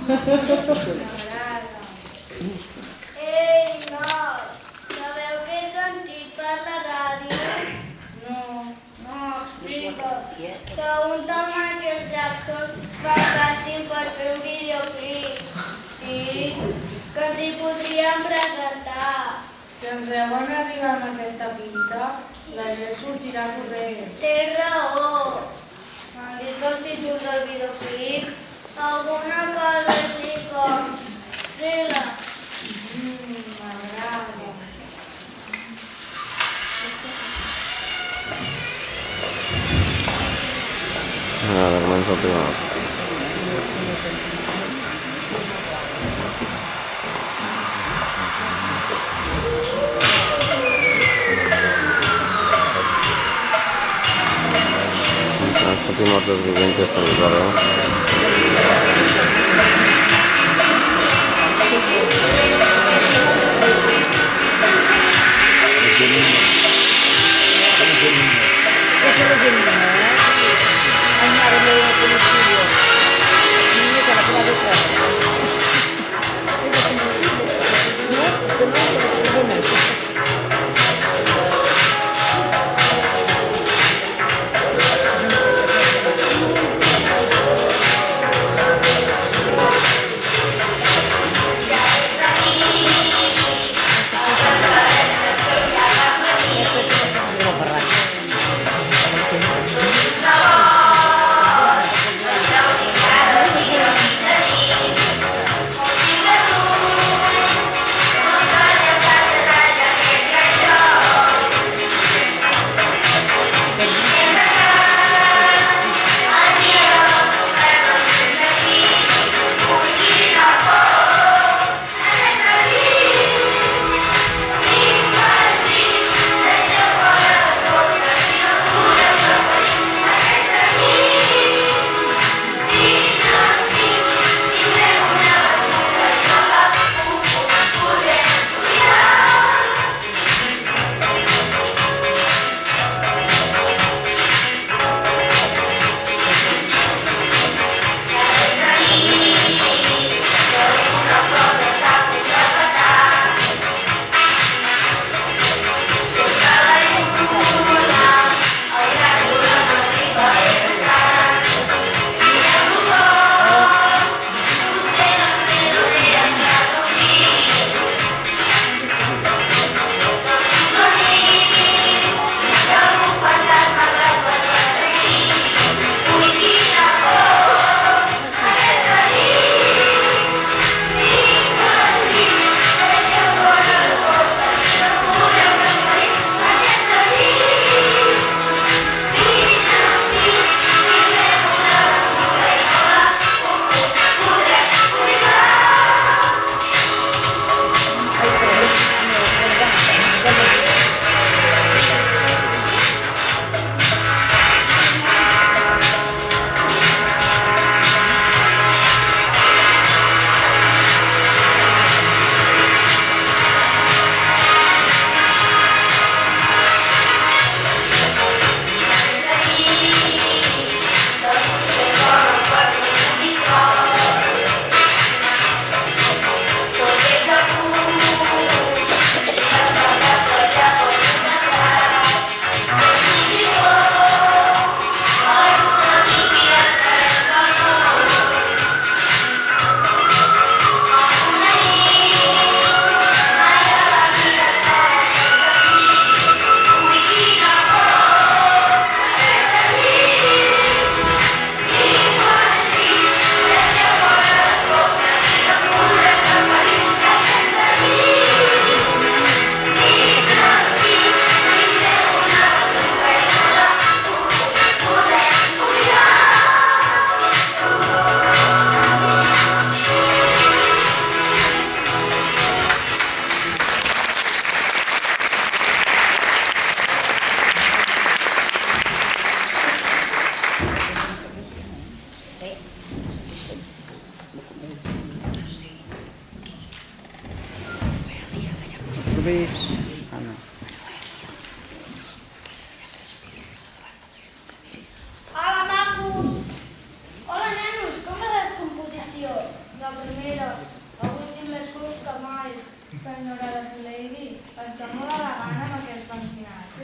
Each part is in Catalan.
Ei, noi, sabeu què he sentit per la ràdio? No, explica. Que un tal Michael Jackson fa càsting per fer un videoclip. Sí, que ens hi podríem presentar. Si ens veuen arribar amb aquesta pinta, la gent sortirà corrent. Tens raó. M'han dit que el títol del videoclip alguna cosa així com Sila. M'agrada. Nada, comença el tema. Estos mortos vivientes por el barrio.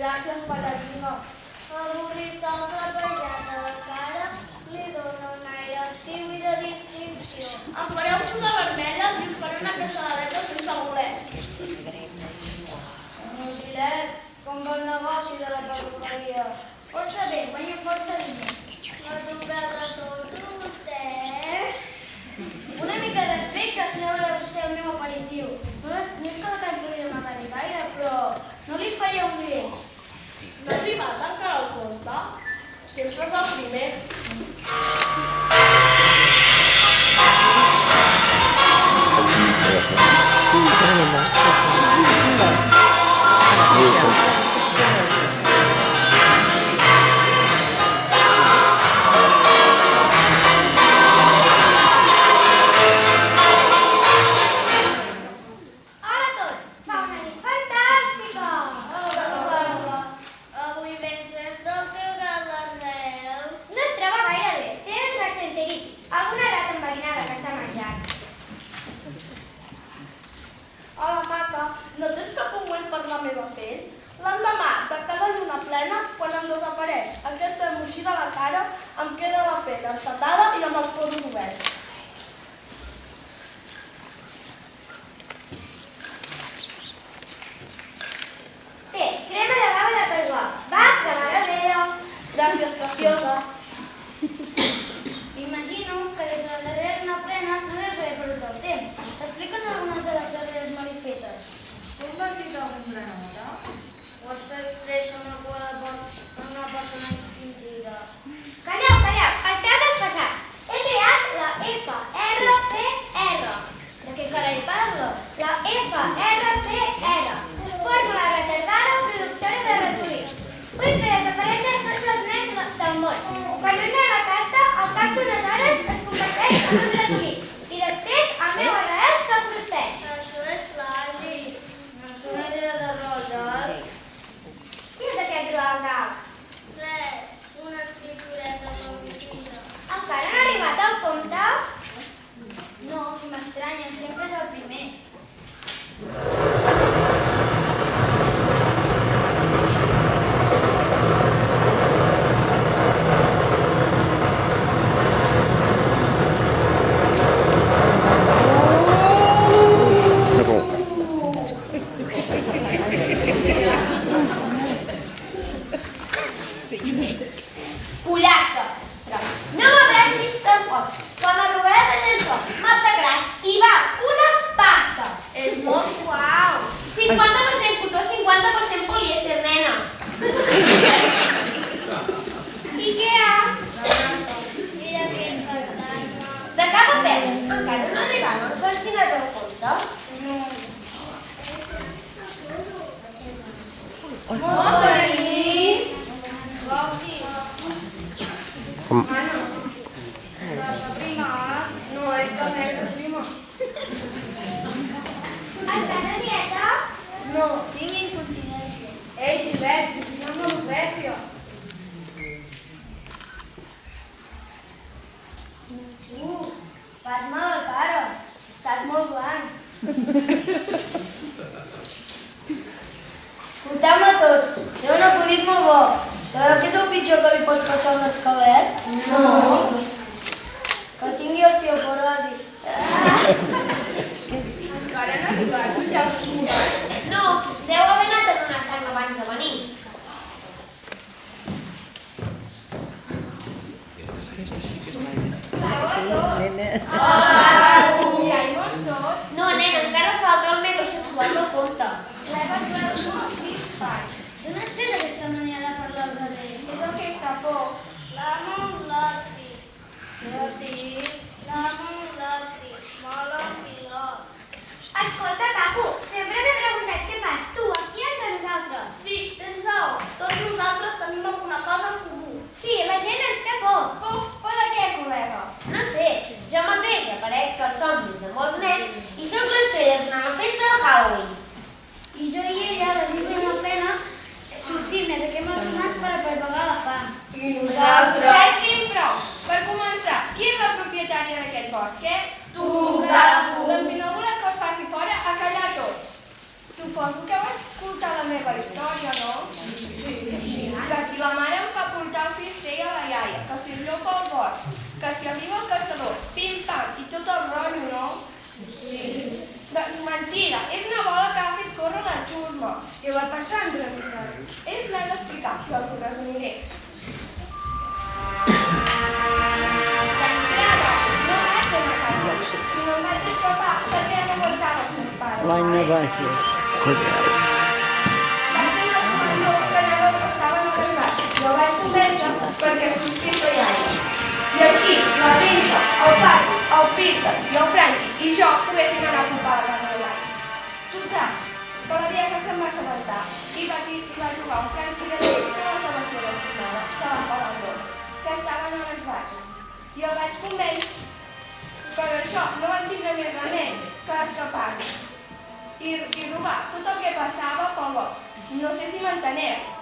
Gràcies, ballarina. Avorrit el capellat a la cara, li dóna un aire actiu i de distinció. Em fareu posar vermella i us faré una cansaladeta sense voler. Un giret, com vol negoci de la perruqueria. Força bé, guanya força diners. La novel·la tot vostè. Una mica de respecte, senyora, vostè el meu aperitiu. No és que la carn podria matar-hi gaire, però no li faria un greix. No ha arribat encara el conte? Sempre és el primer. Hola a tots! Fa una nit fantàstica! Avui vences del teu galardeu. No es troba gaire bé. Té un gastroenteritis, alguna rata enverinada que s'ha menjat. Hola, maca, no tens cap ungüent per la meva pell? L'endemà de cada lluna plena, quan em desapareix aquest tremoixí de la cara, em queda la pell encetada i amb els poros oberts. Té crema de bava de pergol. Va, de Maraveo. Gràcies, preciosa. Imagino que des de la darrera plena no deus haver perdut el temps. Explica'n algunes de les darreres malifetes. Com vas dir algun granota? O has fet créixer una cua de porc per una persona instintiva. Calleu, calleu, esteu desfasats. He creat la FRPR. De què carai parles? La FRPR. Fórmula retardada productora de ratolins. Vull fer desaparèixer tots els nens del món. Quan un nen la tasta, al cap d'unes hores es converteix en un ratolí. I després el meu arrel se'l prosteix. Això és plagi. No és una idea de Roger. Qui és aquest Roald Dahl? Res, una escriptureta maluquina. Encara no ha arribat al compte? No, i m'estranya, sempre és el primer. Pollastre. Però no m'abracis tampoc. Quan m'arrugaràs el llençol, m'atacaràs i va, una pasta. És molt suau. 50% cotó, 50% polièster, nena. I què hi ha? Mira que és fantasma. De cap a peus. Encara no arribaven els vaccinats al compte? No. Molt bona nit. Roxy, Com? la prima no és que la prima. Estàs a dieta? No, tinc incontinència. Ei, Gibet, no m'ofècia. Fas mal a la cara. Estàs molt blanc. Escolteu-me tots, sé un acudit molt bo. Sabeu què és el pitjor que li pot passar a un esquelet? No. Que tingui osteoporosi. Encara no ha arribat, ja ho sumat. No, deu haver anat a donar sang abans de venir. No, nena, encara falta el metrosexual del compte. D'on has tret aquesta mania de parlar al darrere? Si és el que fa por. L'amo l'altri. L'amo l'altri. Mola pilot. Escolta, Capu, sempre m'he preguntat què fas tu aquí entre nosaltres. Sí, tens raó. Tots nosaltres tenim alguna cosa en comú. Sí, la gent ens té por. Por de què, col·lega? No sé, jo mateix aparec que els somnis de molts nens i sóc l'estrella d'una festa de Halloween. I jo i ella, a les 6 de la plena, sortim i ataquem els donats per apagar la fam. I nosaltres? Saps quin prou? Per començar, qui és la propietària d'aquest bosc, eh? Tu, Capu. Doncs si no voleu que us faci fora, a callar tots. Suposo que heu escoltat la meva història, no? explicar, però us ho resumiré. No vaig anar a casa, sinó em vaig escapar perquè no aguantava els meus pares. L'any no vages. Vaig anar al corredor que anava que estaven casats. Jo vaig convèncer perquè es conspira i aigua. I així, la Vinta, el Paco, el Peter i el Frankie i jo poguessin anar a ocupar la Noia. Total, que la vieja se'n va assabentar i va jugar un Frankie de l'Ells a la cavació del Finada, que van per l'Andor, que estaven a les bases. I el vaig convèncer, per això no van tindre més remei que escapar i robar tot el que passava pel bosc. No sé si m'enteneu.